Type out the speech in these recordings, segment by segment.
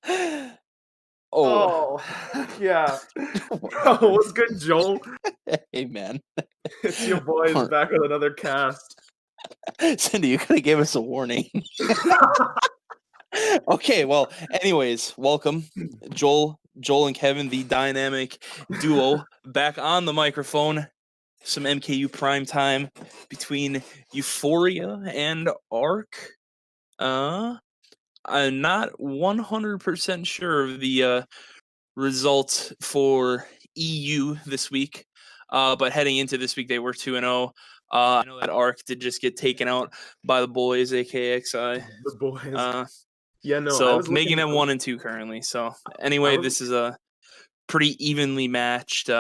Oh, Oh, yeah. Bro, what's good, Joel? hey man. It's your boys back with another cast. Cindy, you could have gave us a warning. Okay, well, anyways, welcome, Joel and Kevin, the dynamic duo, back on the microphone. Some MKU prime time between Euphorya and Arc. I'm not 100% sure of the result for EU this week, but heading into this week, they were 2-0. I know that Arc did just get taken out by the boys, aka XI. The boys. Uh, Yeah, no, I so was making looking. them 1-2 currently. So I anyway, was, this is a pretty evenly matched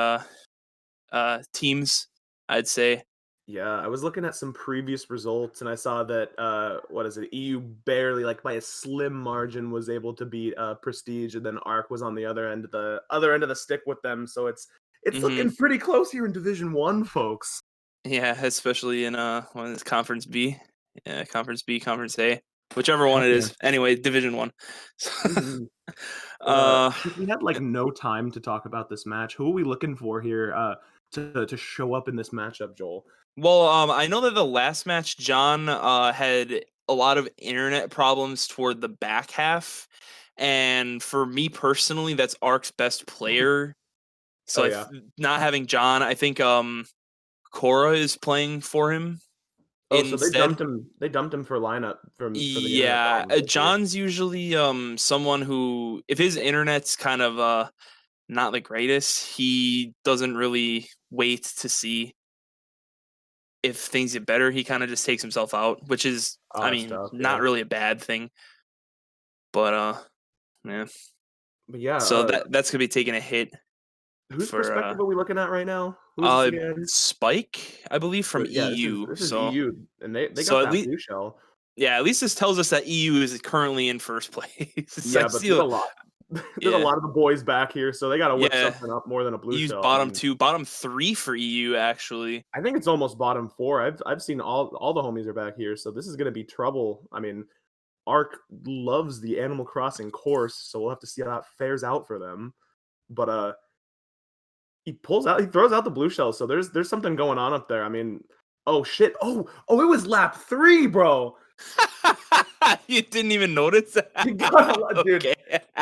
teams, I'd say. yeah, I was looking at some previous results, and I saw that what is it? EU barely, like by a slim margin, was able to beat Prestige, and then Arc was on the other end of the stick with them. So it's Hmm. looking pretty close here in Division 1, folks. Yeah, especially in what is Conference B? Yeah, Conference B, Conference A, whichever one Heck it yeah. is. Anyway, Division 1. Mhm. uh Since we had like no time to talk about this match, who are we looking for here to show up in this matchup, Joel? well, I know that the last match John had a lot of internet problems toward the back half, and for me personally, that's Arc's best player. So Oh yeah. not having John, I think Cora is playing for him Oh, so they dumped instead. him. They dumped him for lineup for the internet Yeah, problems. I see. John's usually someone who, if his internet's kind of not the greatest, he doesn't really wait to see if things get better. He kind of just takes himself out, which is, Oh, I that's mean, tough. not Yeah, really a bad thing. But yeah. but yeah. So that's gonna be taking a hit Whose for perspective are we looking at right now? Who is this again? Spike, I believe, from Yeah, this is EU. this is So EU, and they so got at that least, blue shell. yeah, at least this tells us that EU is currently in first place. I Yeah, but there's still, a lot. There's a yeah. lot of the boys back here, so they got to whip Yeah, something up more than a blue EU's shell. I bottom mean, 2, bottom 3 for EU actually. I think it's almost bottom four. I've seen all the homies are back here, so this is gonna be trouble. I mean, Ark loves the Animal Crossing course, so we'll have to see how that fares out for them. But he throws out the blue shell, so there's something going on up there. I mean, oh shit, it was lap 3, bro. You didn't even notice You that? got dude. Okay.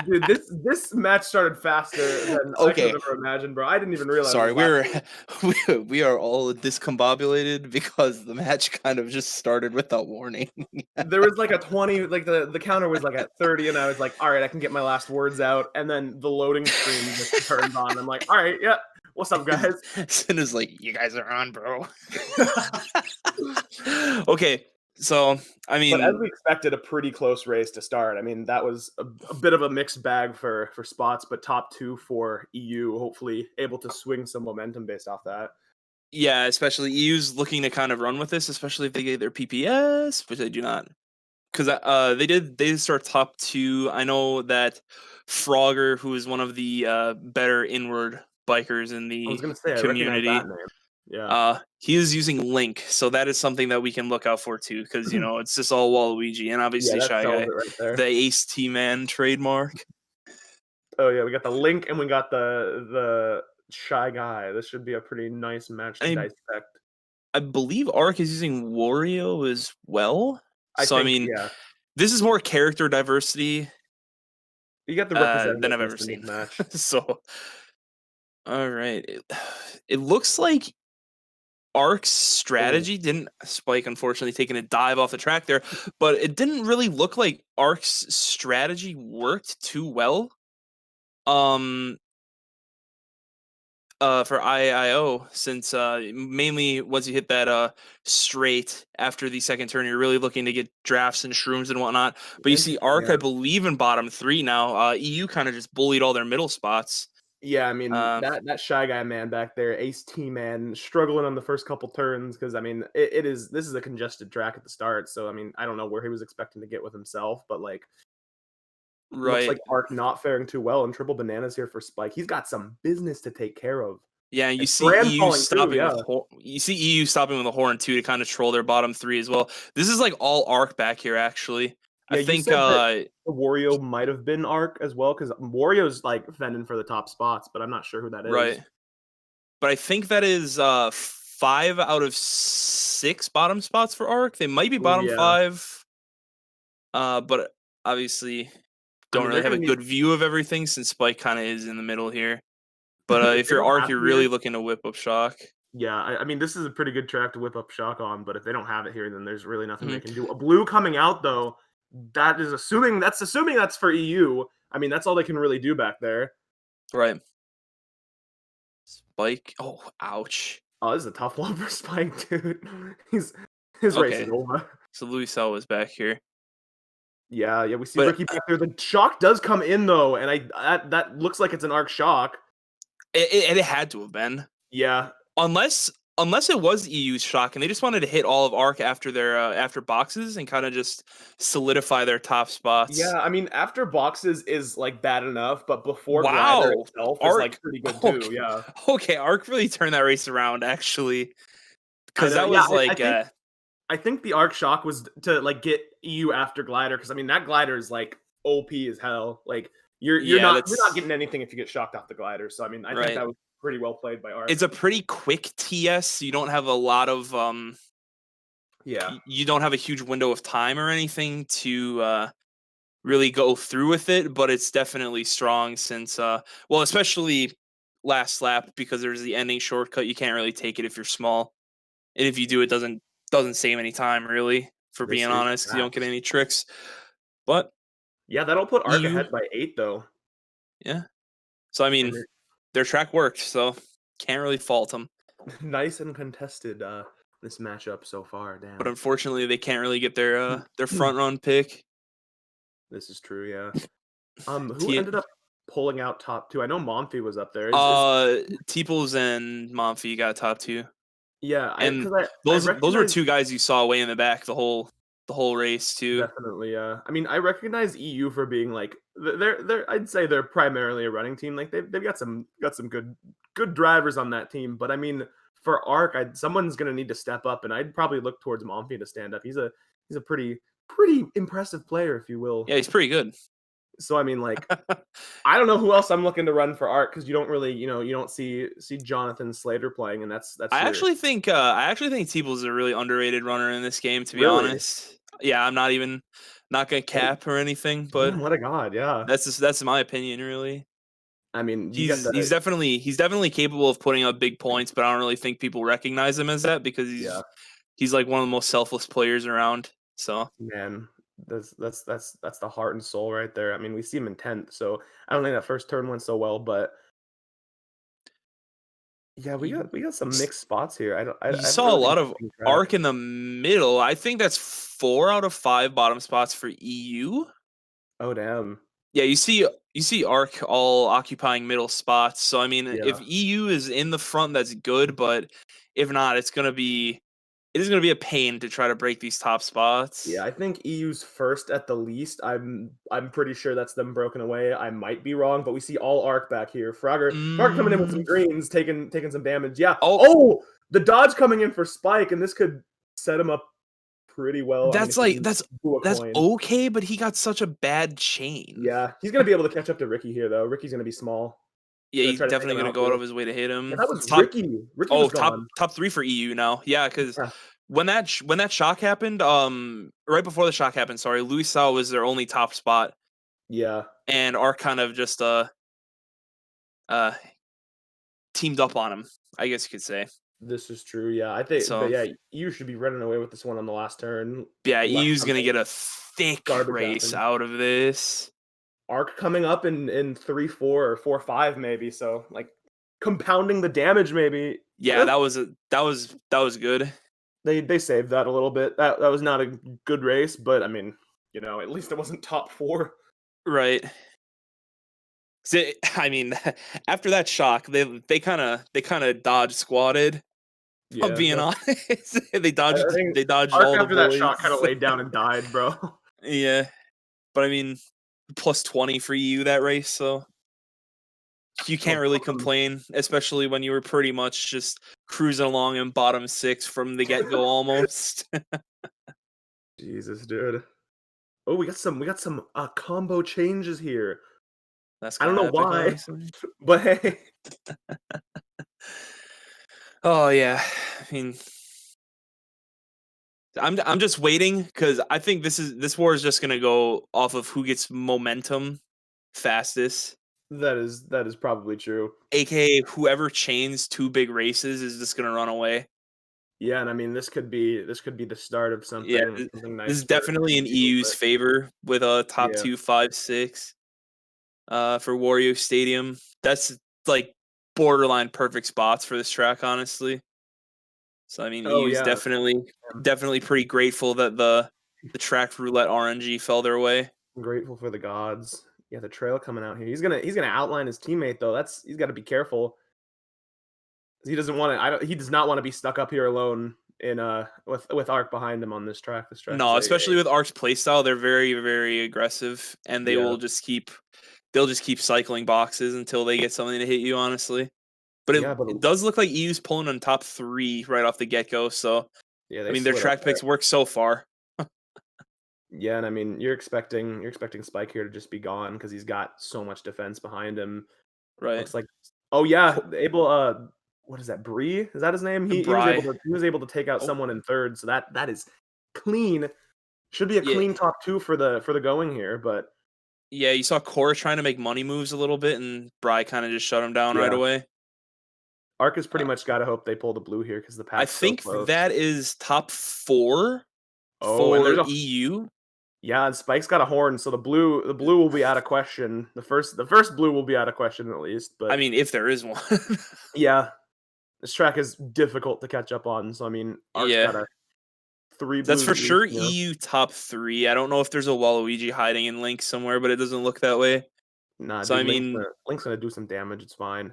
Dude, this match started faster than I could Okay. have ever imagined, bro. I didn't even realize it Sorry, was lap we are all discombobulated because the match kind of just started without warning. there was like a 20, like the counter was like at 30, and I was like, all right, I can get my last words out. And then the loading screen just turns on. I'm like, all right, yeah, what's up, guys? Cinna's like, you guys are on, bro. Okay, so I But as mean, we expected, a pretty close race to start. I mean, that was a bit of a mixed bag for spots, but top two for EU, hopefully able to swing some momentum based off that. yeah, especially EU's looking to kind of run with this, especially if they get their PPS, which they do not. Because they start top 2. I know that Frogger, who is one of the better inward bikers in I was the gonna say I recognize that community, name. Yeah. he is using Link, so that is something that we can look out for too. Because it's just all Waluigi and Yeah, obviously that Shy sells Guy, it right there. the Ace T Man trademark. Oh yeah, we got the Link and we got the Shy Guy. This should be a pretty nice match to I dissect. I believe Arc is using Wario as well. I So I think, mean, yeah, this is more character diversity you got the than I've representativeness ever in this seen. match. So all right, it looks like Arc's Oh, strategy didn't Spike, unfortunately, taking a dive off the track there, but it didn't really look like Arc's strategy worked too well. Um, for IIO, since mainly once you hit that straight after the second turn, you're really looking to get drafts and shrooms and whatnot. But you see Arc, yeah. I believe, in bottom 3 now. EU kind of just bullied all their middle spots. Yeah, I mean, Uh, that Shy Guy man back there, Ace T man, struggling on the first couple turns because I mean, this is a congested track at the start, so I mean, I don't know where he was expecting to get with himself, but like looks like right. Arc not faring too well and triple bananas here for Spike. He's got some business to take care of. Yeah, and And Fran falling too, yeah. You see EU stopping with a horn too to kind of troll their bottom 3 as well. This is like all Arc back here actually. I Yeah, you think said that Wario might have been Arc as well, because Wario's like fending for the top spots, but I'm not sure who that is. right. But I think that is 5 out of 6 bottom spots for Arc. They might be Oh bottom yeah. 5. But obviously I don't mean, really they're have gonna a need good view of everything since Spyke kind of is in the middle here. But if if they you're don't Arc, have you're it here. really looking to whip up Shock. Yeah, I mean, this is a pretty good track to whip up Shock on, but if they don't have it here, then there's really nothing they Mhm. can do. A blue coming out though, that's assuming that's for EU. I mean, that's all they can really do back there. Right. Spyke. Oh, ouch. Oh, this is a tough one for Spike, dude. His race is Okay. over. So Louis was back here. Yeah, we see But Ricky back there. The shock does come in though, and that looks like it's an arc shock. it had to have been. Yeah, Unless it was EU's shock and they just wanted to hit all of Arc after their after boxes and kind of just solidify their top spots. yeah. I mean, after boxes is like bad enough, but before glider Wow. itself is Arc. like pretty good too. Okay. Yeah, Okay, Arc really turned that race around actually. I Because know. that Yeah, was like I think the arc shock was to like get EU after glider, because I mean that glider is like OP as hell. Like you're yeah, not that's getting anything if you get shocked off the glider. So I mean, I think right. that was pretty well played by arc. It's a pretty quick TS, so you don't have a lot of Yeah, you don't have a huge window of time or anything to really go through with it, but it's definitely strong since well, especially last lap because there's the ending shortcut. You can't really take it if you're small. And if you do, it doesn't save any time really, for this being is honest. You don't get facts. any tricks. But Yeah, that'll put arc EU, ahead by 8 though. yeah. So I mean, And their track worked, so can't really fault them. nice and contested this matchup so far. But Damn. unfortunately, they can't really get their front run pick. This is true, yeah. Who T- ended up pulling out top 2? I know Monty was up there. Is Teeples and Monfy got top 2. yeah, I And because I those were recognize 2 guys you saw way in the back the whole race too. definitely, I mean, I recognize EU for being like they're I'd say they're primarily a running team. Like they've got some good drivers on that team, but I mean, for Arc, someone's gonna need to step up, and I'd probably look towards Monty to stand up. He's a pretty impressive player, if you will. Yeah, he's pretty good. So I mean, like, I don't know who else I'm looking to run for Arc, because you don't really, you don't see Jonathan Slater playing, and that's I your actually think Teeples is a really underrated runner in this game, to be really. honest. Yeah, I'm not gonna cap or anything, but Damn, what a god, yeah. that's my opinion really. I mean, you get He's the definitely capable of putting up big points, but I don't really think people recognize him as that because yeah, he's like one of the most selfless players around. So man. That's the heart and soul right there. I mean, we see him in 10th, so I don't think that first turn went so well, but yeah, we got some mixed spots here. I you haven't saw a really been lot of keeping track. Arc in the middle. I think that's 4 out of 5 bottom spots for EU. Oh damn. Yeah, you see Arc all occupying middle spots. So I mean, Yeah. if EU is in the front, that's good. But if not, it is gonna be a pain to try to break these top spots. Yeah, I think EU's first at the least. I'm pretty sure that's them broken away. I might be wrong, but we see all arc back here. Frogger coming in with some Mm, greens, taking some damage. Yeah. oh, Oh, the dodge coming in for Spike, and this could set him up pretty well. I mean, if that's he like can do a that's coin. okay, but he got such a bad chain. Yeah, he's gonna be able to catch up to Ricky here, though. Ricky's gonna be small. Yeah, Gonna he's try to take definitely him gonna out go out too. of his way to hit Yeah, him. that was Top Ricky. Ricky was gone. top 3 for EU now. Yeah, because Yeah. when that shock happened, right before the shock happened, sorry, Louis Sau was their only top spot, Yeah, and Arc kind of just uh teamed up on him, I guess you could say. this is true. Yeah, I think, but So yeah, you should be running away with this one on the last turn. yeah, Left EU's gonna something get a thick garbage race happen. out of this. Arc coming up in 3-4 or 4-5 maybe. So like compounding the damage maybe. Yeah, Eh, that was good. they saved that a little bit. That was not a good race, but I mean, at least it wasn't top 4. Right. I mean, after that shock, they kind of dodge squatted. If I'm Yeah, being honest, they I think dodged Arc all the after that shot kind of boys. laid down and died, bro. Yeah, but I mean, plus 20 for you that race, so you can't really complain, especially when you were pretty much just cruising along in bottom 6 from the get go almost. Jesus, dude. Oh, we got some combo changes here. That's I don't kind of know epic, why, honestly. but hey. Oh yeah, I mean, I'm just waiting because I think this war is just gonna go off of who gets momentum fastest, That is probably true. aka whoever chains two big races is just gonna run away. Yeah, and I mean this could be the start of Yeah, something this nice is for definitely in you, EU's but favor with a top yeah. 2, 5, 6 for Wario Stadium. That's like borderline perfect spots for this track, honestly. So I mean, Oh EU's yeah. definitely pretty grateful that the track roulette RNG fell their way. I'm grateful for the gods. Yeah, the trail coming out here. He's gonna outline his teammate though. He's got to be careful. He doesn't want to. I don't. He does not want to be stuck up here alone in with Arc behind him on this track. This track is No, especially with Arc's playstyle, they're very, very aggressive, and they yeah, will they'll just keep cycling boxes until they get something to hit you, honestly. But yeah, but it does look like EU's pulling on top 3 right off the get go. So yeah, I they mean, their slid up track there. picks work so far. Yeah, and I mean you're expecting Spike here to just be gone because he's got so much defense behind him. Right. Looks like oh yeah, able what is that? Bree? Is that his name? Bry. He was able to take out Oh, someone in third, so that is clean. Should be a yeah. clean top two for the going here, but Yeah, you saw Cora trying to make money moves a little bit, and Bry kind of just shut him down right yeah. away. Arc has pretty Uh, much got to hope they pull the blue here because the I pack's so think close. that is top 4 Oh, and for there's a EU. yeah, and Spike's got a horn, so the blue will be out of question. The first blue will be out of question at least, I but mean, if there is one. yeah, this track is difficult to catch up on. So I mean, Arc's Yeah. got a three That's blues for at least, sure you know. EU top 3. I don't know if there's a Waluigi hiding in Link somewhere, but it doesn't look that way. Nah, So, dude, I mean, Link's gonna do some damage. It's fine.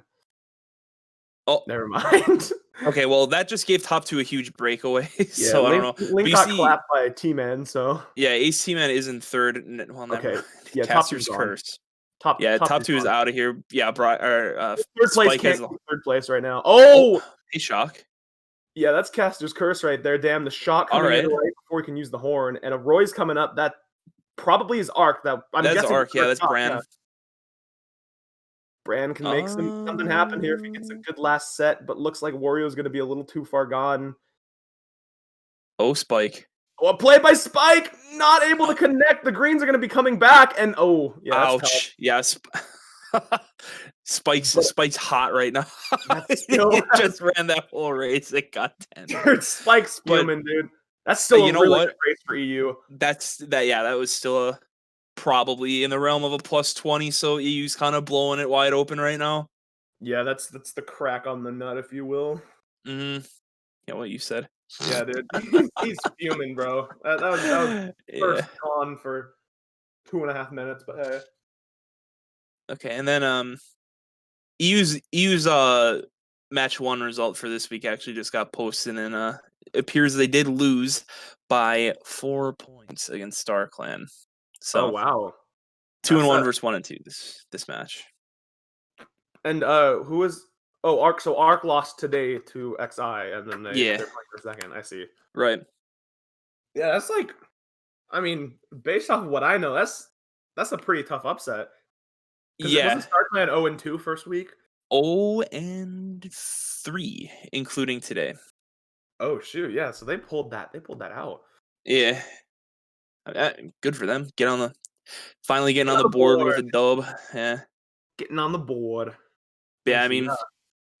oh, Never mind. okay, well, that just gave top 2 a huge breakaway, Yeah, so I don't know. Link But you got see, clapped by T-Man, so yeah, Ace T-Man is in 3rd. Well, never okay. mind. Yeah, top two's Caster's gone. Curse. Yeah, Top top two's 2 is gone. out of here. Yeah, Third place Spike can't has. keep third place right now. Oh, Oh, hey, Shock. yeah, that's Caster's curse right there. Damn, the shot All coming in right. right before he can use the horn, and a Roy's coming up. That probably is Arc. That I'm That's guessing the Arc. Yeah, first that's shot. Yeah, Bran. Bran can make something happen here if he gets a good last set, but looks like Wario's going to be a little too far gone. Oh, Spike. Oh, a play by Spike, not able to connect. The greens are going to be coming back, and oh, yeah, that's tough. Ouch. Yes. But Spike's hot right now. that's still He just ran that whole race. It got 10. dude, Spike's But fuming, dude. That's still you a know really good what? race for EU. Yeah, that was still probably in the realm of a plus 20. So EU's kind of blowing it wide open right now. Yeah, that's the crack on the nut, if you will. Mm-hmm. Yeah, what you said. Yeah, dude, he's fuming, bro. That was Yeah. first gone for 2.5 minutes, but hey. Okay, and then EU's match 1 result for this week actually just got posted, and it appears they did lose by 4 points against Star Clan. Oh So wow, 2-1 that. versus 1-2 this match. And who was? Oh, Arc. So Arc lost today to XI, and then they're Yeah, playing for second. I see. right. Yeah, that's like, I mean, based off of what I know, that's a pretty tough upset. Because it Yeah. wasn't StarClan 0-2 first week. 0-3, including today. Oh shoot, yeah. So they pulled that. They pulled that out. Yeah, good for them. Finally getting Get on on the the board with board. a dub. Yeah, Getting on the board. yeah. I So mean, yeah,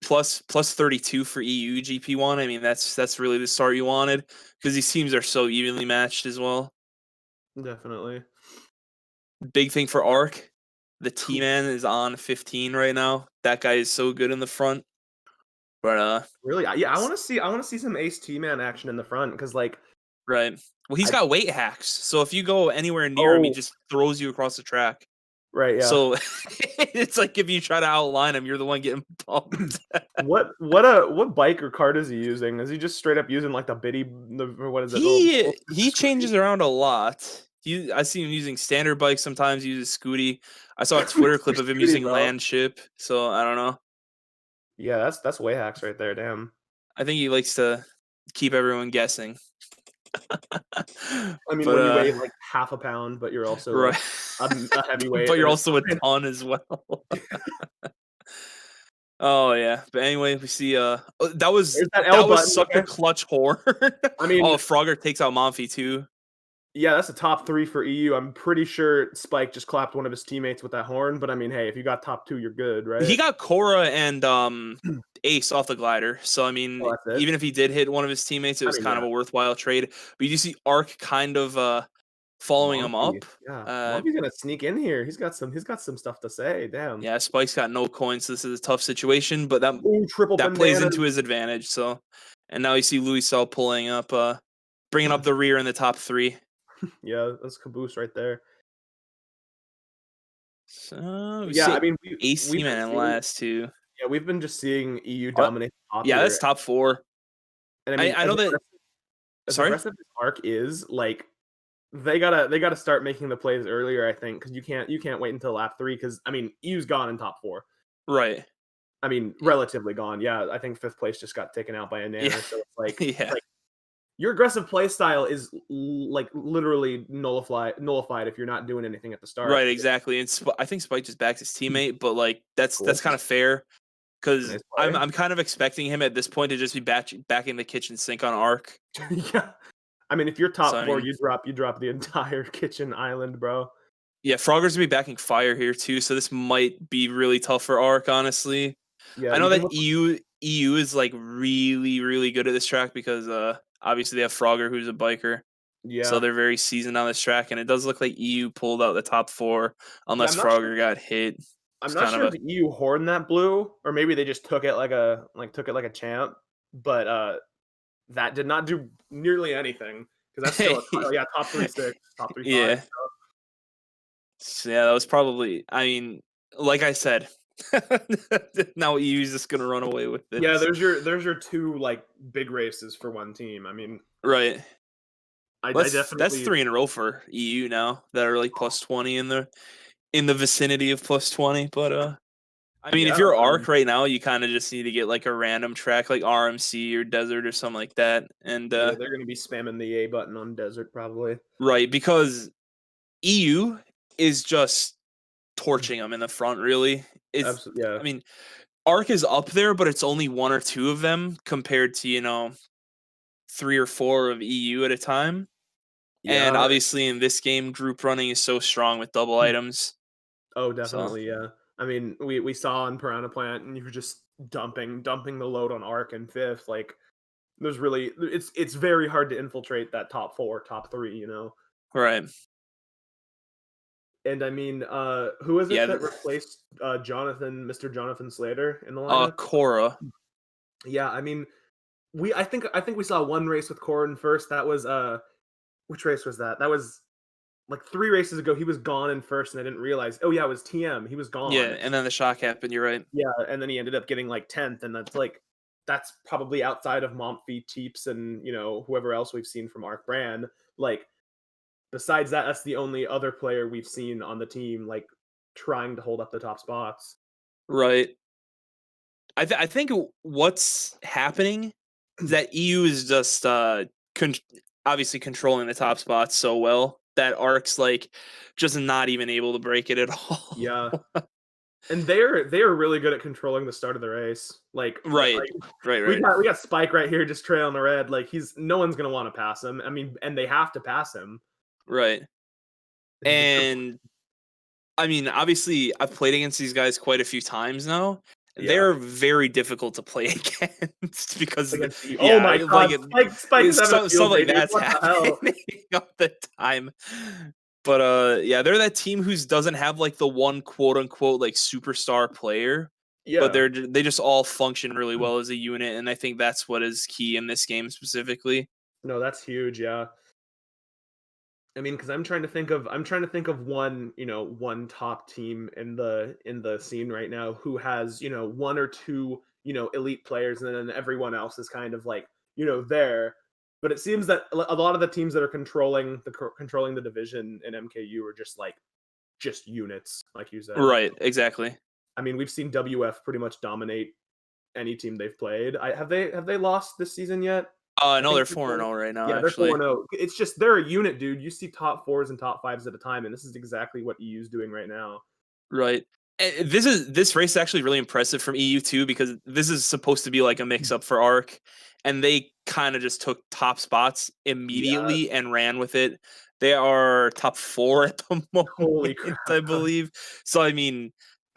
plus 32 for EU GP1. I mean, that's really the start you wanted because these teams are so evenly matched as well. definitely. Big thing for Arc, the T-Man is on 15 right now. That guy is so good in the front. But Really, yeah. I want to see some Ace T-Man action in the front because like, right. Well, he's I got weight hacks, so if you go anywhere near him, he oh just throws you across the track. right, yeah. So it's like if you try to outline him, you're the one getting bumped. What bike or cart is he using? Is he just straight up using like the biddy? Or what is it? He changes around a lot. I see him using standard bikes sometimes. He uses Scooty. I saw a Twitter clip of him Scooty, using bro. Landship. So I don't know. Yeah, that's way hacks right there. Damn. I think he likes to keep everyone guessing. I mean, But when you weigh like half a pound, but you're also right, like a heavyweight, but you're and it's also a ton as well. Oh yeah, but anyway, we see. That was there's that L that was button. such a Okay. clutch horn. I mean, Oh, Frogger takes out Monfy too. yeah, that's a top 3 for EU. I'm pretty sure Spike just clapped one of his teammates with that horn, but I mean, hey, if you got top 2, you're good, He right? got Cora and Ace off the glider. So I Oh, mean, that's it? even if he did hit one of his teammates, it I was mean, kind of yeah. a worthwhile trade. But you do see Arc kind of following him Monty. up. Yeah. Uh, Monty's gonna sneak in here. He's got some stuff to say. Damn. yeah, Spike's got no coins, so this is a tough situation, but that Ooh, triple that plays into bananas. his advantage. So, and now you see Louis Cell pulling up, bringing up the rear in the top 3. Yeah, that's caboose right there. So we Yeah, I see mean, AC we've been Man in seeing last two. yeah, we've been just seeing EU Oh, dominate the top yeah, here, that's top 4. and I I mean, I know that. as Sorry. aggressive as Arc is, like, they gotta start making the plays earlier, I think, because you can't wait until lap 3, because I mean, EU's gone in top 4. Right. I mean, relatively gone. Yeah, I think 5th place just got taken out by a Yeah. nanner, so it's Yeah. like your aggressive play style is like literally nullified if you're not doing anything at the start. Right. Exactly. And I think Spike just backed his teammate, but like Cool, that's kind of fair because nice I'm play. I'm kind of expecting him at this point to just be backing the kitchen sink on Arc. Yeah, I mean, if you're So top I 4, mean, you drop the entire kitchen island, bro. yeah, Frogger's gonna be backing Fire here too, so this might be really tough for Arc. Honestly, Yeah, I know even that with EU is like really good at this track because obviously they have Frogger who's a biker. So yeah, they're very seasoned on this track, and it does look like EU pulled out the top 4 yeah. unless I'm not sure. Frogger got hit. I'm It's not kind of sure if a EU horned that blue, or maybe they just took it like a champ. But that did not do nearly anything, because that's still yeah, top 3-6, top 3-5. yeah. So, yeah, that was probably. I mean, like I said, now EU's just gonna run away with Yeah, this, there's your 2 like big races for one team. I mean, right? I That's definitely 3 in a row for EU now that are like plus 20 in the vicinity of plus 20. But I mean, if yeah, you're I mean, Arc right now, you kind of just need to get like a random track like RMC or Desert or something like that, and yeah, they're gonna be spamming the A button on desert probably. right because EU is just torching them in the front. Really, it's. Absolutely, yeah, I mean, Arc is up there, but it's only 1 or 2 of them compared to 3 or 4 of EU at a time. And yeah. obviously, in this game, group running is so strong with double items. Oh, So definitely, yeah. I mean, we saw in Piranha Plant, and you were just dumping the load on Arc in 5th. Like, it's very hard to infiltrate that top 4, top 3. right, And I mean, who is it yeah. that replaced Mr. Jonathan Slater in the lineup? Cora. Yeah, I mean, I think we saw one race with Corin first. That was which race was that? That was like 3 races ago. He was gone in first, and I didn't realize. Oh yeah, it was TM. He was Yeah, gone. and then the shock happened. You're right. Yeah, and then he ended up getting like 10th, and that's probably outside of Momfy, Teeps, and whoever else we've seen from Arc Brand. Like, besides that, that's the only other player we've seen on the team like trying to hold up the top spots. Right. I think what's happening is that EU is just con- obviously controlling the top spots so well that Arc's like just not even able to break it at all. Yeah, and they are really good at controlling the start of the race. Like, Right. Right. we Right. got Spike right here just trailing the red. Like, no one's gonna want to pass him. I mean, and they have to pass him. Right. He's a triple. And I mean, obviously, I've played against these guys quite a few times now. Yeah, They're very difficult to play against because, against the oh yeah, my like god, Spike is having a stuff field day, like dude. that's What the hell? happening all the time. But yeah, they're that team who doesn't have like the one quote unquote like superstar player, but Yeah, they just all function really well as a unit, and I think that's what is key in this game specifically. no, that's huge. Yeah, I mean, because I'm trying to think of one top team in the scene right now who has 1 or 2 elite players, and then everyone else is kind of like there. But it seems that a lot of the teams that are controlling the division in MKU are just units, like you said. Right, exactly. I mean, we've seen WF pretty much dominate any team they've played. Have they lost this season yet? I No, think they're 4-0 right now, yeah, they're actually. 4-0. It's just they're a unit, dude. You see top fours and top fives at a time, and this is exactly what EU's doing right now. Right. This race is actually really impressive from EU too, because this is supposed to be like a mix up for Arc, and they kind of just took top spots Yeah, immediately and ran with it. They are top 4 at the holy moment, I crap. believe. So I mean,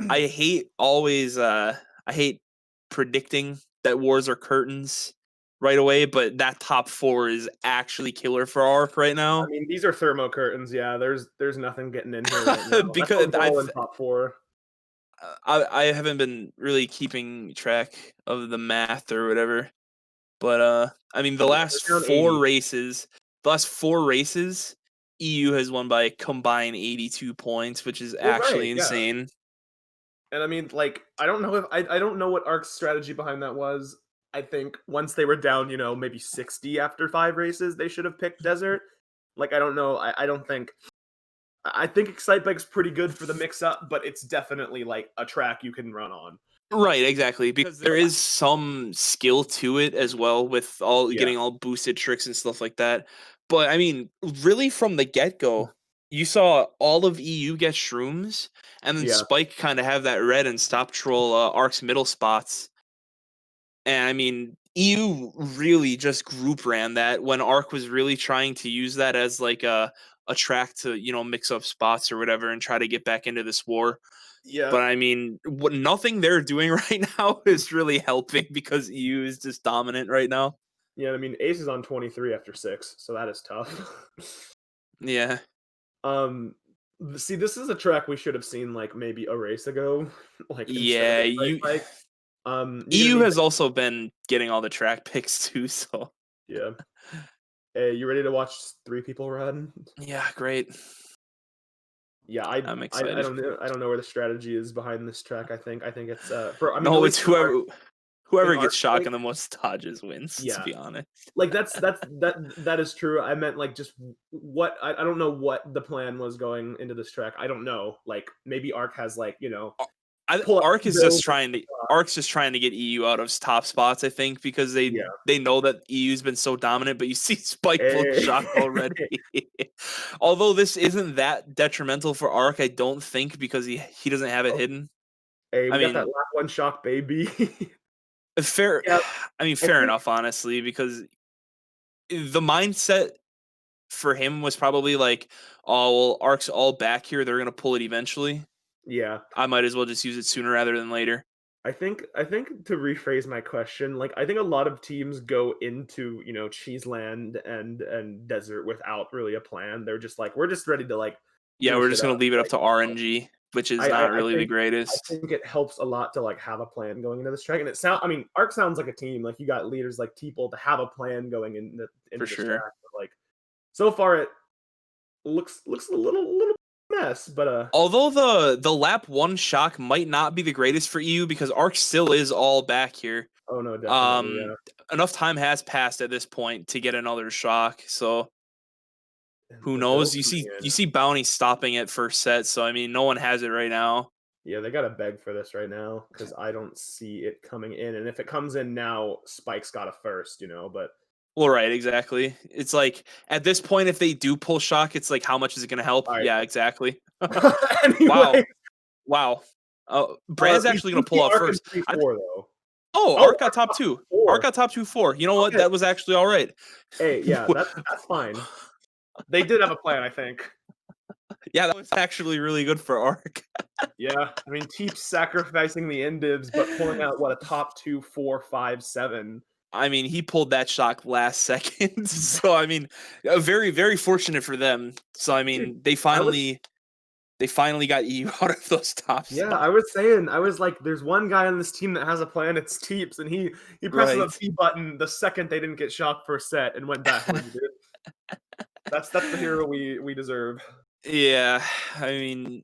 I hate always I hate predicting that wars are curtains right away, but that top 4 is actually killer for Arc right I now. mean, these are thermo curtains. Yeah, there's nothing getting in here right now. That's Because a wall in top four. I haven't been really keeping track of the math or whatever, but I mean Yeah, they're down 80. the last 4 races, EU has won by a combined 82 points, which is You're right. actually Yeah. insane. And I mean, like, I don't know if I don't know what Ark's strategy behind that was. I think once they were down, maybe 60 after 5 races, they should have picked Desert. Like, I don't know. I don't think. I think Excitebike's pretty good for the mix up, but it's definitely like a track you can run on. Right, exactly, because there is some skill to it as well with all Yeah. getting all boosted tricks and stuff like that. But I mean, really from the get-go, you saw all of EU get shrooms, and then Yeah. Spyke kind of have that red and stop troll Ark's middle spots. And I mean, EU really just group ran that when Arc was really trying to use that as like a track to, mix up spots or whatever and try to get back into this war. Yeah. But I mean, what nothing they're doing right now is really helping because EU is just dominant right now. Yeah. I mean, Ace is on 23 after 6, so that is tough. Yeah. um, see, this is a track we should have seen like maybe a race ago, like instead of Yeah, a straight bike. You're gonna EU need has also been getting all the track picks too, so yeah. Hey, you ready to watch 3 people run? yeah, great. Yeah, I'm I excited. don't know. I don't know where the strategy is behind this track. I think it's for. I mean, at No, least it's in our whoever in gets shot like and the most dodges wins, to yeah, be honest. like that is true. I meant like just what I don't know what the plan was going into this track. I don't know. Like maybe Arc has like pull up Arc is bills. just trying to Arc's just trying to get EU out of top spots, I think, because Yeah. they know that EU's been so dominant, but you see Spike pull Hey, shock already. Although this isn't that detrimental for Arc, I don't think, because he doesn't have it hidden. hey, I we got that mean, lap one shock, baby. fair Yeah, I mean I fair think enough, honestly, because the mindset for him was probably like, oh well, Arc's all back here, they're gonna pull it eventually. yeah. I might as well just use it sooner rather than later. I think to rephrase my question, like I think a lot of teams go into, Cheeseland and Desert without really a plan. They're just like, we're just ready to like Yeah, we're goose it just gonna up. leave it up Like to RNG, which is I, I, not I really the think I greatest. think it helps a lot to like have a plan going into this track. And I mean, Arc sounds like a team. Like you got leaders like Teeple to have a plan going For into this track. sure. But like so far it looks a little mess, but Although the lap one shock might not be the greatest for you because Arc still is all back here. oh no, definitely, Um, yeah. enough time has passed at this point to get another shock. So And who the build knows? You coming see in. you see Bounty stopping at first set. So I mean, no one has it right now. Yeah, they gotta beg for this right now because I don't see it coming in. And if it comes in now, Spike's got a first, but Well, right, exactly. It's like at this point, if they do pull shock, it's like how much is it going to help? all right. Yeah, exactly. Anyway, Wow, wow. Brad's we actually do going to pull see out Arc in first. 3-4 though. Oh, Oh, Arc got top two. Arc 4. got top 2-4. You know what? Okay. That was actually all right. Hey, yeah, that's fine. They did have a plan, I think. Yeah, that was actually really good for Arc. Yeah, I mean, Teep's sacrificing the indivs, but pulling out what a top 2, 4, 5, 7. I mean, he pulled that shock last second. So I mean, very very fortunate for them. So I Dude, mean, I was they finally got EU out of those top yeah, spots. I was like, there's one guy on this team that has a plan. It's Teeps, and he presses a Right. B button the second they didn't get shocked for a set and went backwards. Dude. That's the hero we deserve. Yeah, I mean,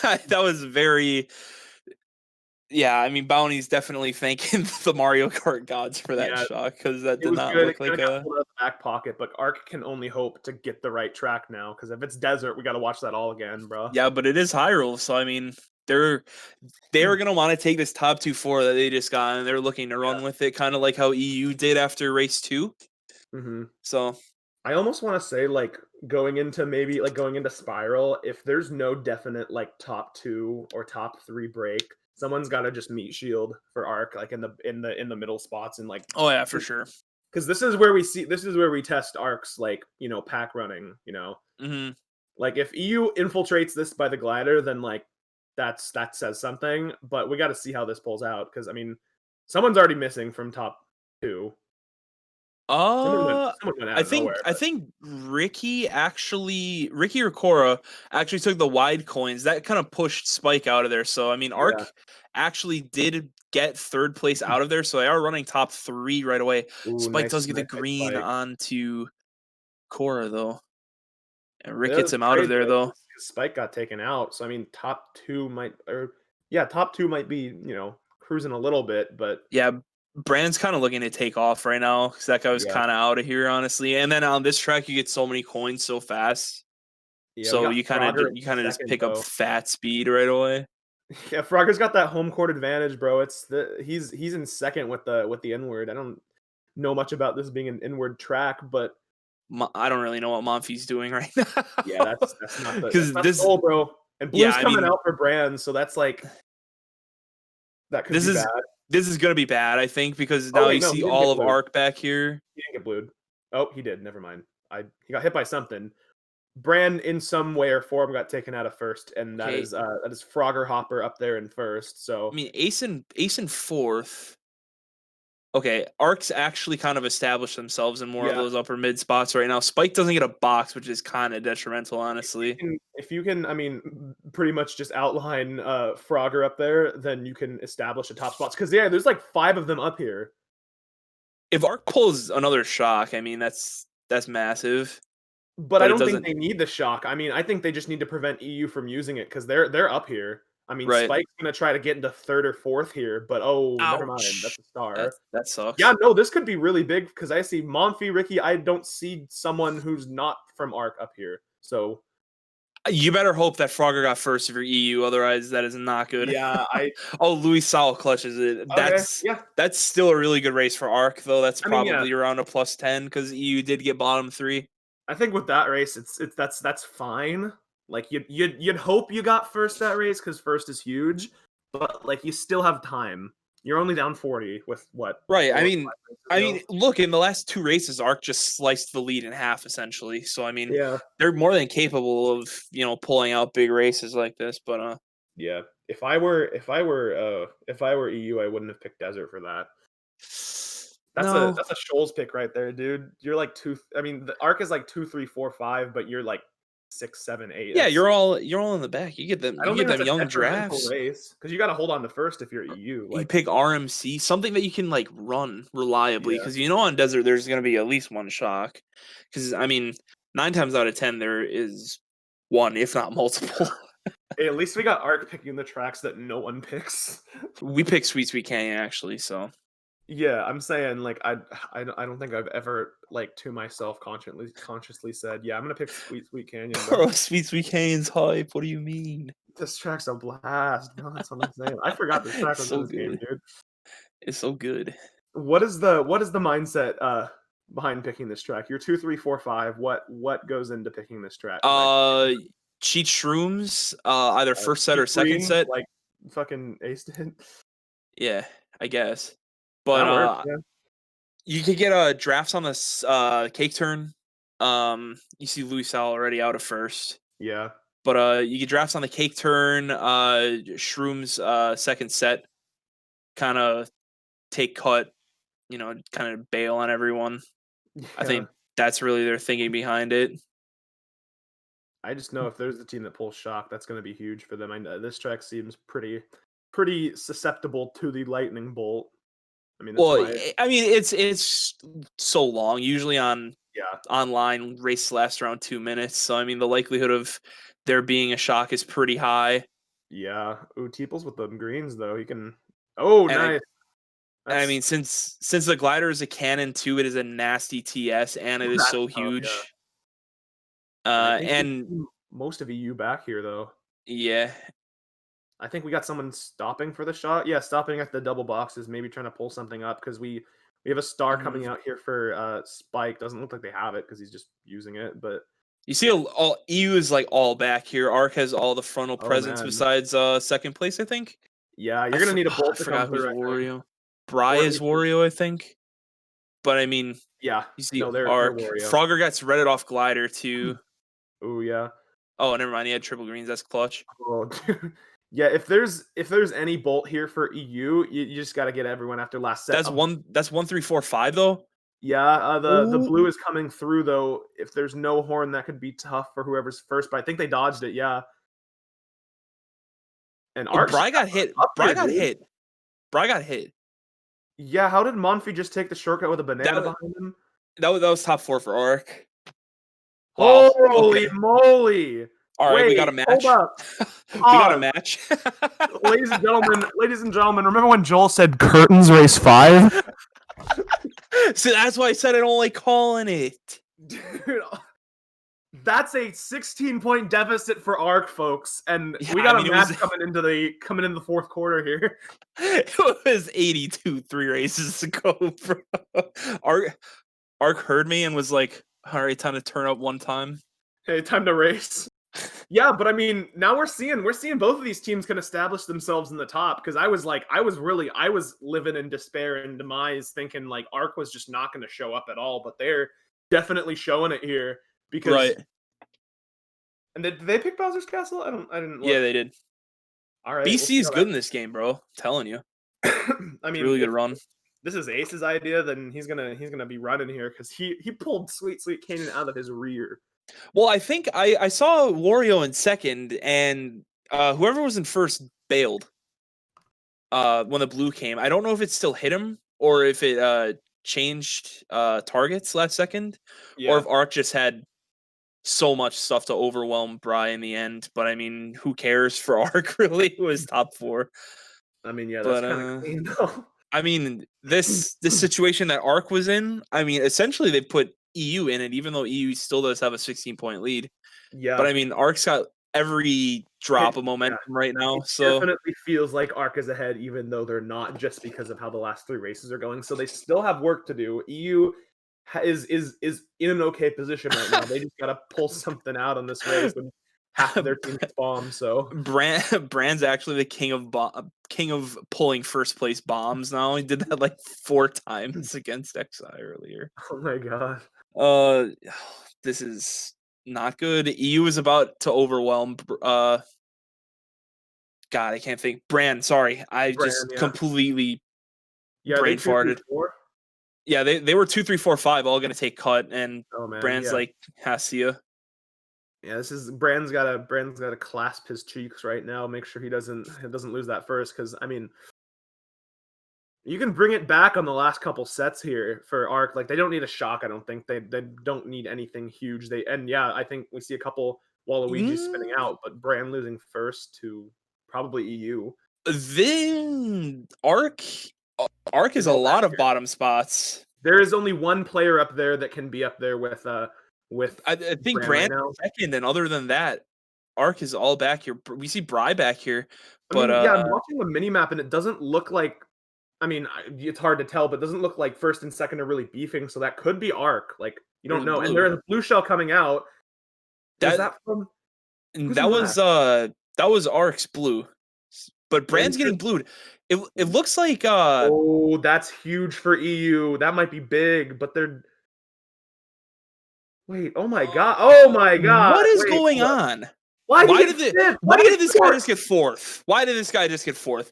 that was very. Yeah, I mean, Bounty's definitely thanking the Mario Kart gods for that Yeah, shot because that it did was not good. It look kind like of got a. pulled out of the back pocket, but Ark can only hope to get the right track now. Because if it's desert, we got to watch that all again, bro. Yeah, but it is Hyrule, so I mean, they're gonna want to take this top 2-4 that they just got, and they're looking to run with it, kind of like how EU did after race 2. Mm-hmm. So I almost want to say going into Spiral, if there's no definite top 2 or top 3 break, someone's got to just meet shield for Arc in the middle spots and oh yeah, for sure. because this is where we test Arc's pack running. Mm-hmm. If EU infiltrates this by the glider, then that says something. But we got to see how this pulls out because someone's already missing from top 2. Someone went out of nowhere. I think Ricky or Cora actually took the wide coins. That kind of pushed Spyke out of there. So Arc actually did get 3rd place out of there. So they are running top 3 right away. Ooh, Spyke does get the nice green Spyke. onto Cora though. And Rick That gets was him out of great, there though. 'cause Spyke got taken out. So top 2 might be, cruising a little bit, but Yeah, Brandon's kind of looking to take off right now because that guy was yeah. kind of out of here, honestly. And then on this track, you get so many coins so fast. Yeah, So you kind of just pick up fat speed right away. Yeah, Frogger's got that home court advantage, bro. He's in second with the inward. I don't know much about this being an inward track, but I don't really know what Monfy's doing right now. yeah, that's not because the goal, bro. And Blue's coming out for Brand, so that's that could be bad. This is gonna be bad, I think, because now you see all of Arc back here. He didn't get blued. Oh, he did. Never mind. He got hit by something. Brand in some way or form got taken out of first, and that is Frogger Hopper up there in first. So Ace in 4th. Okay, Arc's actually kind of established themselves in more of those upper mid spots right now. Spyke doesn't get a box, which is kind of detrimental, honestly. If you can, pretty much just outline Frogger up there, then you can establish the top spots. Because there's 5 of them up here. If Arc pulls another shock, that's massive. But I don't think they need the shock. I think they just need to prevent EU from using it because they're up here. Spike's gonna try to get into 3rd or 4th here, but never mind. That's a star. That sucks. Yeah, no, this could be really big because I see Monfy, Ricky. I don't see someone who's not from Arc up here. So you better hope that Frogger got first if you're EU. Otherwise, that is not good. Yeah, Louis Sal clutches it. That's still a really good race for Arc, though. That's probably around a +10 because EU did get bottom 3. I think with that race, that's fine. You'd hope you got first that race because first is huge, but you still have time. You're only down 40 with what? Right. Look, in the last 2 races, Arc just sliced the lead in half essentially. So they're more than capable of pulling out big races like this. But yeah, if I were EU, I wouldn't have picked Desert for that. That's a Shoals pick right there, dude. You're the Arc is 2, 3, 4, 5, but you're 6, 7, 8. Yeah, you're all in the back. You get them. You get them young drafts. Because you got to hold on to first if you're EU. You pick RMC, something that you can run reliably. Because on Desert there's going to be at least one shock. Because 9 times out of 10 there is one, if not multiple. Hey, at least we got Arc picking the tracks that no one picks. We picked Sweet Sweet Canyon actually, so. Yeah, I'm saying I don't think I've ever to myself consciously said, yeah, I'm gonna pick Sweet Sweet Canyon. Bro, Sweet Sweet Canyon's hype. What do you mean? This track's a blast. No, that's what I'm saying. I forgot this track was so good. Game, dude. It's so good. What is the mindset behind picking this track? You're 2, 3, 4, 5. What goes into picking this track? Cheat shrooms, either first set or second set. Fucking aced it. Yeah, I guess. But you could get drafts on this cake turn. You see Louis Sal already out of first. Yeah. But you get drafts on the cake turn, shrooms second set, kind of take cut, kind of bail on everyone. Yeah. I think that's really their thinking behind it. I just know if there's a team that pulls shock, that's going to be huge for them. This track seems pretty susceptible to the lightning bolt. It's so long. Usually online race lasts around 2 minutes. So the likelihood of there being a shock is pretty high. Yeah. Ooh, Teeples with them greens though. He can. Oh, nice. Since the glider is a cannon too, it is a nasty TS, and it is so huge. Yeah. And most of EU back here though. Yeah. I think we got someone stopping for the shot. Yeah, stopping at the double boxes, maybe trying to pull something up because we have a star coming out here for Spyke. Doesn't look like they have it because he's just using it, but You see, all EU is like all back here. Arc has all the frontal oh presence man, besides second place, I think. yeah, you're gonna need a I bolt to come forgot who's through. I think. Wario. Bry Or at is least, Wario, I think. But I mean, yeah, you see no, they're Arc. Wario. Frogger gets redded off glider too. Oh yeah. Oh, never mind. He had triple greens. That's clutch. Oh, dude. Yeah, if there's any bolt here for EU, you just got to get everyone after last set. That's one. That's 1-3-4-5 though. Yeah, the Ooh. blue is coming through though. If there's no horn, that could be tough for whoever's first. But I think they dodged it. Yeah. And Oh, Arch Bry got hit. Bry got hit. Bry got hit. Yeah, how did Monfy just take the shortcut with a banana That, behind him? that was top 4 for Arc. Wow. Holy Okay. moly! All right, we got a Wait, match. hold up. We got a match. ladies and gentlemen, remember when Joel said curtains race 5? So that's why I said I don't like calling it. Dude, that's a 16-point deficit for Arc, folks, and Yeah, we got I mean, a match coming into the fourth quarter here. It was 82 3 races ago, bro. Arc heard me and was like, "All right, time to turn up one time." Hey, time to race. Yeah, but I mean, now we're seeing both of these teams can establish themselves in the top because I was living in despair and demise, thinking like Arc was just not going to show up at all, but they're definitely showing it here because. Right. And did they pick Bowser's Castle? I didn't. Look. Yeah, they did. All right, BC is good in this game, bro. I'm telling you. I mean, really good run. This is Ace's idea, then he's gonna be running here because he pulled Sweet Canaan out of his rear. Well, I think I saw Wario in second, and whoever was in first bailed when the blue came. I don't know if it still hit him or if it changed targets last second, or if Arc just had so much stuff to overwhelm Bry in the end. But I mean, who cares for Arc really? It was top 4. I mean, yeah, that's kind of clean though. I mean, this situation that Arc was in, I mean, essentially they put EU in it, even though EU still does have a 16-point lead. Yeah. But I mean, Arc's got every drop of momentum right now. It so definitely feels like Arc is ahead, even though they're not, just because of how the last 3 races are going. So they still have work to do. EU is in an okay position right now. They just gotta pull something out on this race, and half of their team gets bombed. So Brand's actually the king of pulling first place bombs now. He did that like 4 times against XI earlier. Oh my god. This is not good. EU is about to overwhelm. God, I can't think. Brand, sorry, I just completely brain farted. Yeah, they were 2, 3, 4, 5, all gonna take cut, and Brand's like Hasia. Yeah, Brand's gotta clasp his cheeks right now, make sure he doesn't lose that first, because I mean, you can bring it back on the last couple sets here for Arc. Like, they don't need a shock. I don't think they don't need anything huge. I think we see a couple Waluigi spinning out, but Brand losing first to probably EU. Then Arc is a lot of bottom spots. There is only one player up there that can be up there with I think Brand right second, and other than that, Arc is all back here. We see Bry back here, but I'm watching the mini map and it doesn't look like. I mean, it's hard to tell, but it doesn't look like first and second are really beefing, so that could be Arc. Like, you don't know. Blue. And there's a blue shell coming out. That was Arc's blue, but Brand's getting blued. It looks like oh, that's huge for EU. That might be big, but they're. Wait, oh my god! Oh my god! What is going on? Why did this guy just get fourth? Why did this guy just get fourth?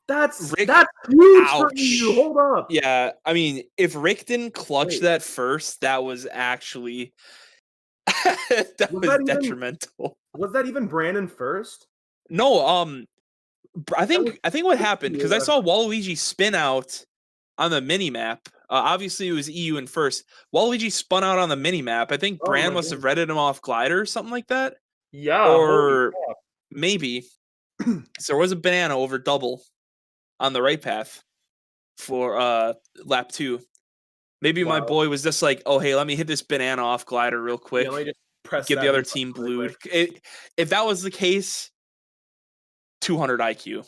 That's huge for you. Hold up. Yeah, I mean, if Rick didn't clutch that first, that was actually was detrimental. Was that even Brandon first? No, I think what happened, because I saw Waluigi spin out on the mini map. Obviously, it was EU in first. Waluigi spun out on the mini map. I think Brand must have redded him off glider or something like that. Yeah, or maybe so there was a banana over double on the right path for lap 2. Maybe my boy was just like, oh hey, let me hit this banana off glider real quick. Get the other team blued. If that was the case, 200 IQ.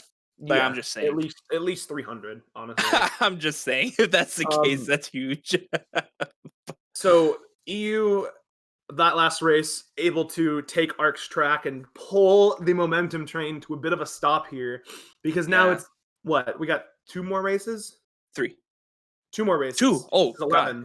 Like, Yeah, I'm just saying. at least 300, honestly. I'm just saying, if that's the case, that's huge. So EU, that last race, able to take Ark's track and pull the momentum train to a bit of a stop here, because now Yeah. it's what we got 2 more races. 3. 2 more races. 2. Oh, It's God. 11.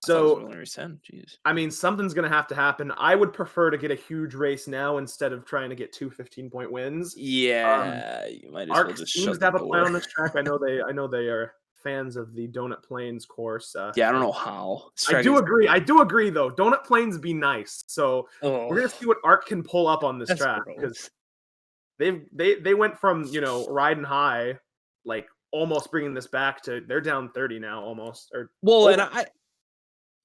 I thought it was So only race 10. Jeez. I mean, something's gonna have to happen. I would prefer to get a huge race now instead of trying to get 2 15-point wins. Yeah, you might as well Arc just seems shut to the have a plan door. on this track. I know they are fans of the Donut Plains course. Yeah, I don't know how. This I track do is agree. I do agree, though. Donut Plains be nice. So we're oh, gonna see what Arc can pull up on this that's track, because gross. they went from riding high, like almost bringing this back to they're down 30 now almost or Well, and over.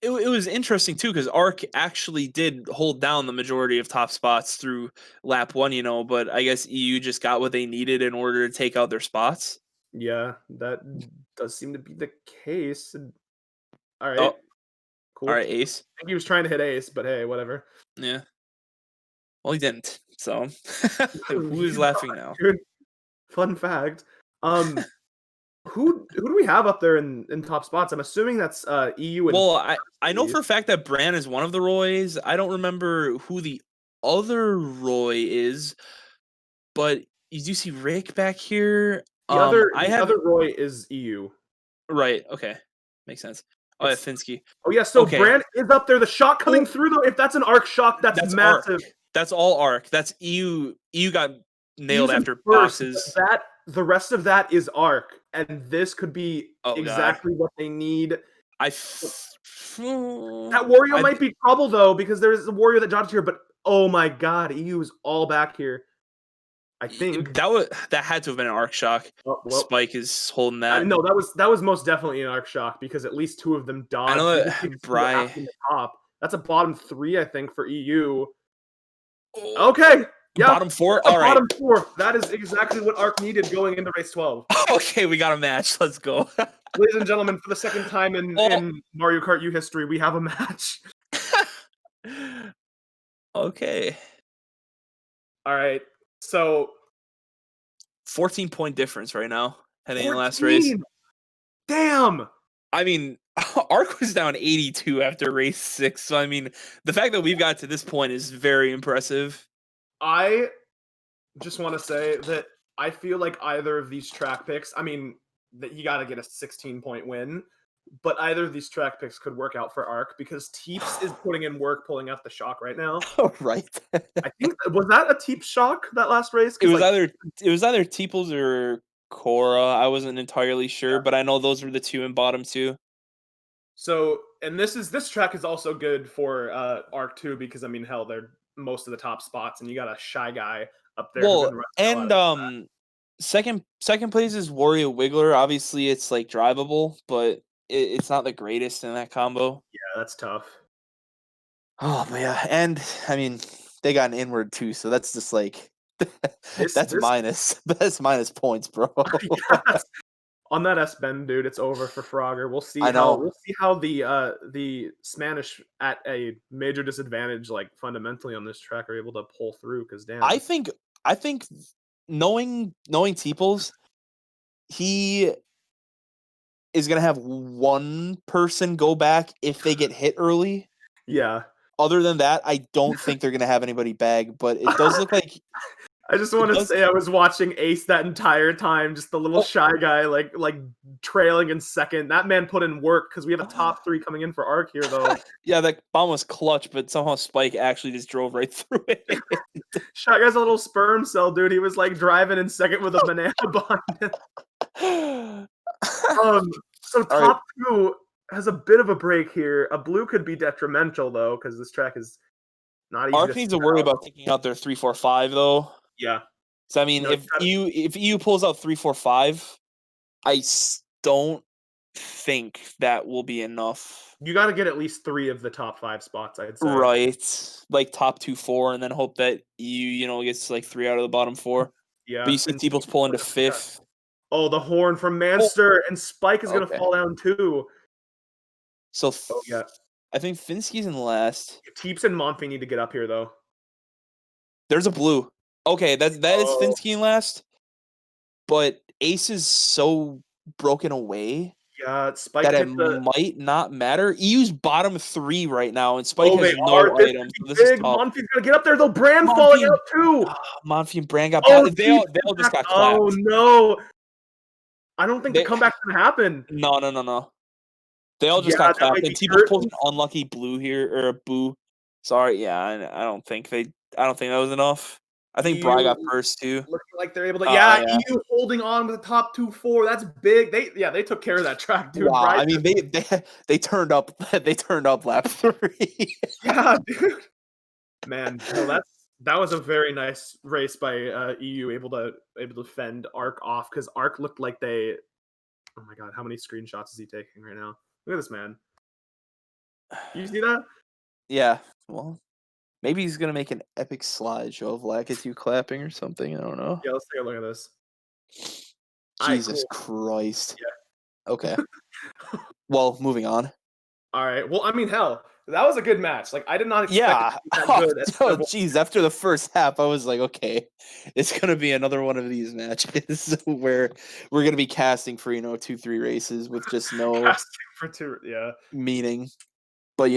it was interesting too because Arc actually did hold down the majority of top spots through lap 1, but I guess EU just got what they needed in order to take out their spots. Yeah, that does seem to be the case. All right, Oh, all cool. right, Ace. I think he was trying to hit ace, but hey, whatever. Yeah. Well, he didn't. So who is You laughing now? dude, fun fact. Who do we have up there in top spots? I'm assuming that's EU and Well, I know Fuzzy. for a fact that Bran is one of the Roys. I don't remember who the other Roy is, but you do see Rick back here. I The have other Roy is EU. right. Okay, makes sense. Oh, yeah, It's Finsky. Oh yeah, so Okay, Brand is up there. The shot coming oh, through though, if that's an arc shock, that's that's Arc. massive. That's all Arc. That's EU. EU got nailed EU's in after first, but boxes. the rest of that is arc, and this could be Oh God, exactly what they need. I. That Wario I might be trouble though, because there's a Wario that dodged here, but oh my God, EU is all back here. I think. that had to have been an Arc shock. Oh, well, Spike is holding I that. know that was most definitely an arc shock because at least 2 of them I dodged. know You that just need to see what Bry. happened in the top. That's a bottom 3, I think, for EU. Oh, Okay. Yeah. bottom 4. A All right. bottom 4. That is exactly what Arc needed going into race 12. Okay, we got a match. Let's go. Ladies and gentlemen, for the second time Oh. in Mario Kart U history, we have a match. Okay. All right. So 14-point difference right now heading in the last 14. race. Damn. I mean, Arc was down 82 after race 6. So I mean, the fact that we've got to this point is very impressive. I just want to say that I feel like either of these track picks, I mean, that you got to get a 16-point win, but either of these track picks could work out for Arc because Teeps is putting in work pulling out the shock right now. Right. I think was that a Teeps shock that last race? It was either Teeples or Cora. I wasn't entirely sure, but I know those were the 2 in bottom 2. So, and this track is also good for Arc 2 because I mean, hell, they're most of the top spots, and you got a shy guy up there who Well, can run and second place is Wario Wiggler. Obviously, it's like drivable, but it's not the greatest in that combo. Yeah, that's tough. Oh, but yeah, and I mean, they got an inward too, so that's just like that's minus points, bro. Yes. On that S bend, dude, it's over for Frogger. We'll see I know. how the Spanish at a major disadvantage, like fundamentally on this track, are able to pull through. Because damn, I think knowing Teeples, he is gonna have one person go back if they get hit early. yeah. Other than that, I don't think they're gonna have anybody bag. But it does look like I just want to say I was watching Ace that entire time, just the little shy guy, like trailing in second. That man put in work because we have a top 3 coming in for Arc here, though. yeah, that bomb was clutch, but somehow Spike actually just drove right through it. Shy guy's a little sperm cell, dude. He was like driving in second with a banana behind him. So top 2 has a bit of a break here. A blue could be detrimental though, because this track is not easy. Arc needs to worry about taking out their 3-4-5 though. Yeah. So I mean, No, if EU pulls out 3-4-5, I don't think that will be enough. You got to get at least 3 of the top 5 spots, I'd say. Right, like top 2-4, and then hope that EU gets like 3 out of the bottom 4. Yeah. But you see Teeples pull into 5th. Oh, the horn from Manster, and Spike is going to fall down too. So yeah, I think Finsky's in last. Teeps and Monfy need to get up here though. There's a blue. Okay, that is Oh. Finsky in last, but Ace is so broken away Yeah, Spike that it hit the. might not matter. EU's bottom 3 right now, and Spike Oh, has they no are. This items, could be so this is big. tough. Monty's gonna get up there though. Brand falling Monty and out too. Monty and Brand got Oh, they Chiefs all just got oh clapped. no! I don't think the They comeback's gonna happen. no. They all Yeah, just got that clapped, might and be T-Bone pulled curtains. an unlucky blue here or a boo. Sorry, yeah, I don't think that was enough. I think Bry got EU first too. looking like they're able to. Yeah, Yeah. EU holding on with the top 2-4. That's big. They took care of that track, dude. Wow. Bryce. I mean, they turned up lap 3. Yeah, dude. Man, no, that was a very nice race by EU, able to fend Arc off because Arc looked like they. Oh my god, how many screenshots is he taking right now? Look at this man. You see that? Yeah. Well, maybe he's gonna make an epic slideshow of Lakitu clapping or something. I don't know. Yeah, let's take a look at this. Alright, Jesus cool. Christ. Yeah. Okay. Well, moving on. All right. Well, I mean, hell, that was a good match. Like, I did not expect it Yeah. to be that Oh, good. jeez. After the first half, I was like, okay, it's gonna be another one of these matches where we're gonna be casting for 2-3 races with just no Casting for two. Yeah. meaning. But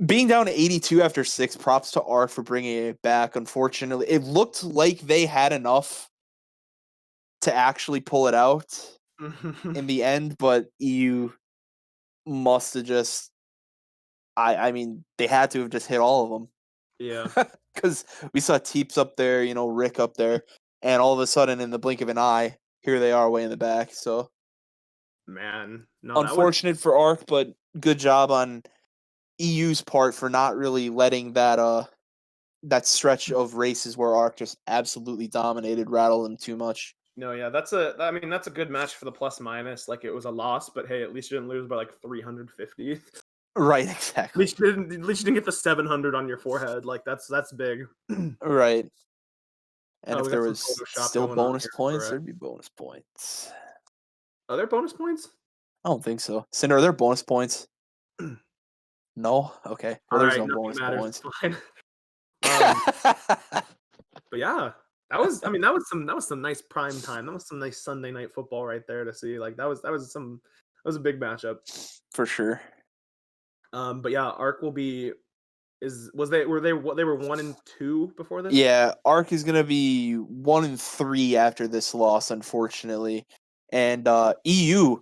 being down to 82 after 6, props to Arc for bringing it back. Unfortunately, it looked like they had enough to actually pull it out in the end, but EU must have just. I mean, they had to have just hit all of them. Yeah. Because we saw Teeps up there, Rick up there, and all of a sudden, in the blink of an eye, here they are way in the back. So Man, no, that was. unfortunate for Arc, but good job on EU's part for not really letting that stretch of races where Arc just absolutely dominated rattle them too much. No, yeah, that's a. I mean, that's a good match for the plus minus. Like, it was a loss, but hey, at least you didn't lose by like 350. At Right, exactly. least you didn't. At least you didn't get the 700 on your forehead. Like, that's big. Right. And Oh, if we there got some was Photoshop still going on bonus here points, for. there'd be bonus points. Are there bonus points? I don't think so. Cinder, are there bonus points? No? Okay. Well, All there's right, no nothing bonus matters. points. It's fine. But yeah, that was. I mean, that was some nice prime time. That was some nice Sunday night football right there to see. Like, that was a big matchup. For sure. But yeah, Arc will be. They were 1-2 before this? Yeah, Arc is gonna be 1-3 after this loss, unfortunately. And EU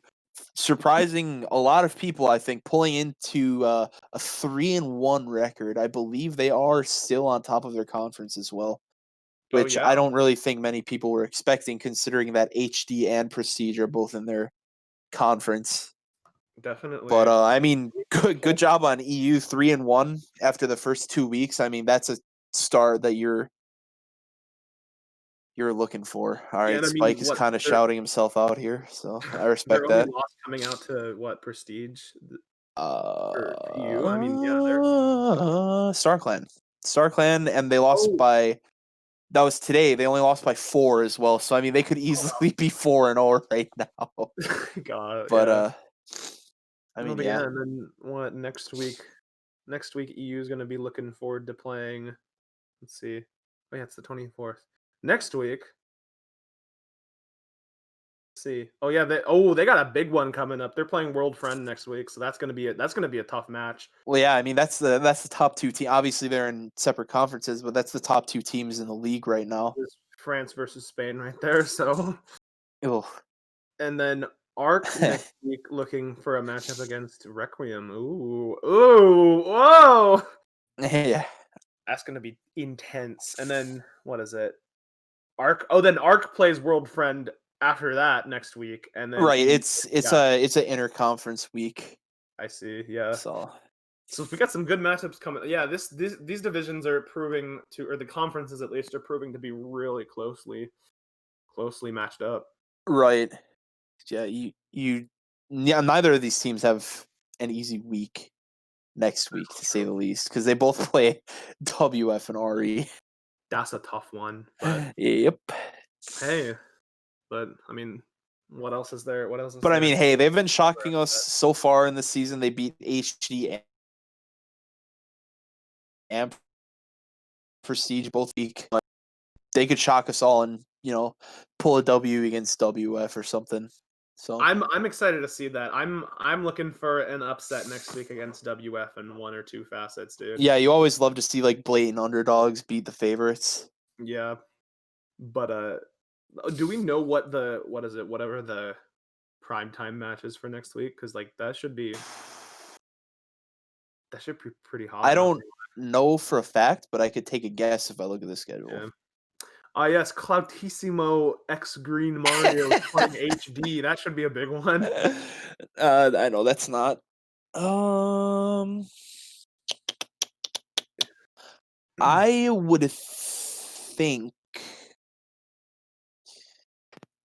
surprising a lot of people, I think, pulling into a 3-1 record. I believe they are still on top of their conference as well, Oh which yeah, I don't really think many people were expecting, considering that HD and Prestige are both in their conference. But definitely. I mean, good job on EU 3-1 after the first 2 weeks. I mean, that's a start that you're looking for. All Yeah, right, and I mean, Spike is what kind of shouting himself out here, so I their respect only that. loss coming out to what Prestige for EU? I mean, yeah, they're. StarClan, and they lost Oh by. That was today. They only lost by 4 as well, so I mean they could easily be 4-0 right now. God, But yeah. I No, mean, but yeah, yeah, and then what next week? Next week, EU is going to be looking forward to playing. Let's see. Oh yeah, it's the 24th. Next week. Let's see. Oh yeah, they got a big one coming up. They're playing World Friend next week, so that's gonna be a tough match. well, yeah. I mean that's the top 2 team. Obviously, they're in separate conferences, but that's the top 2 teams in the league right now. There's France versus Spain right there. So, Ugh. and then Arc next week looking for a matchup against Requiem. Ooh, whoa! Yeah. That's gonna be intense. And then what is it? Arc. Oh, then Arc plays World Friend after that next week, and then Right. It's yeah, an interconference week. I see. Yeah. So So we got some good matchups coming. Yeah, these divisions are proving to, or the conferences at least are proving to be really closely matched up. right. Yeah, yeah, neither of these teams have an easy week next week, to say the least, because they both play WF and RE. That's a tough one, but Yep. hey, but I mean, what else is there? What else is But I there? mean, hey, they've been shocking us so far in the season. They beat HD and Prestige both week. they could shock us all and pull a W against WF or something. So I'm excited to see that. I'm looking for an upset next week against WF in one or two facets, dude. yeah, you always love to see like blatant underdogs beat the favorites. Yeah, but do we know whatever the primetime match is for next week? Because like that should be pretty hot. I don't know for a fact, but I could take a guess if I look at the schedule. Yeah. Yes, Cloutissimo X Green Mario playing HD. That should be a big one. I know that's not. I would think.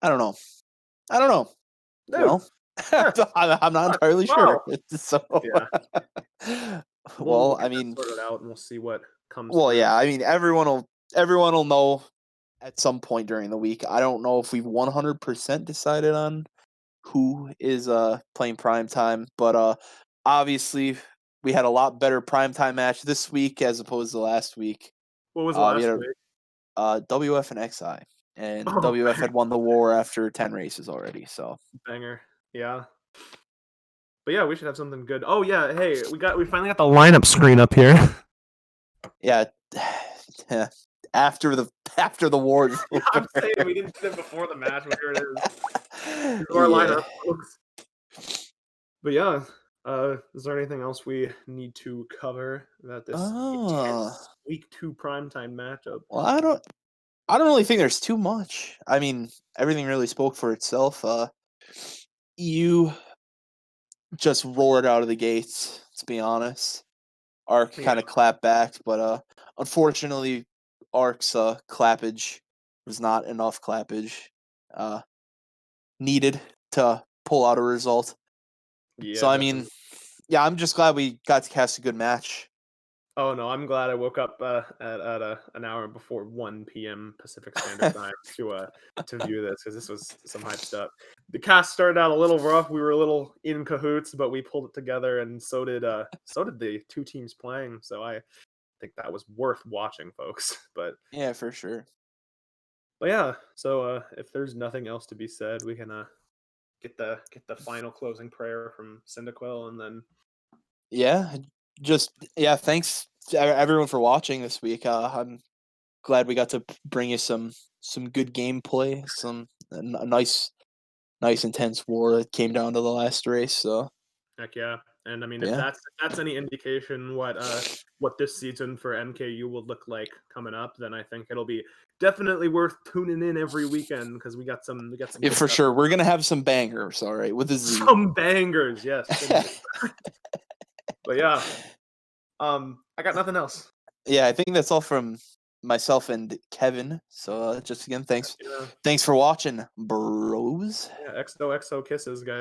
I don't know. Dude. I'm not entirely sure. So, yeah. Well, get I that mean, sorted out, and we'll see what comes. well, through. yeah. I mean, everyone will know at some point during the week. I don't know if we've 100% decided on who is playing primetime, but obviously we had a lot better primetime match this week as opposed to last week. What was last week? WF and XI, and Oh, WF had won the war after 10 races already. So banger, yeah. But yeah, we should have something good. Oh yeah, hey, we finally got the lineup screen up here. Yeah, after the war. I'm saying we didn't do it before the match, but here it is. Our lineup, folks. But yeah, is there anything else we need to cover about this intense week 2 primetime matchup? Well, I don't really think there's too much. I mean, everything really spoke for itself. EU just roared out of the gates, to be honest. Arc kind of clapped back, but unfortunately, Arc's clappage was not enough clappage needed to pull out a result. Yeah, so, I mean, yeah, I'm just glad we got to cast a good match. Oh no, I'm glad I woke up at an hour before 1 p.m. Pacific Standard Time to view this, because this was some hype stuff. The cast started out a little rough. We were a little in cahoots, but we pulled it together, and so did the two teams playing. So I think that was worth watching, folks. But yeah, for sure. But yeah, so if there's nothing else to be said, we can get the final closing prayer from Cyndaquil, and then thanks to everyone for watching this week. I'm glad we got to bring you some good gameplay, a nice intense war that came down to the last race. So heck yeah. And I mean, if that's any indication what this season for MKU will look like coming up, then I think it'll be definitely worth tuning in every weekend, because we got some. Yeah, for sure. We're gonna have some bangers, all right, with a Z. Some bangers, yes. But yeah, I got nothing else. Yeah, I think that's all from myself and Kevin. So just again, thanks for watching, bros. Yeah, XOXO kisses, guys.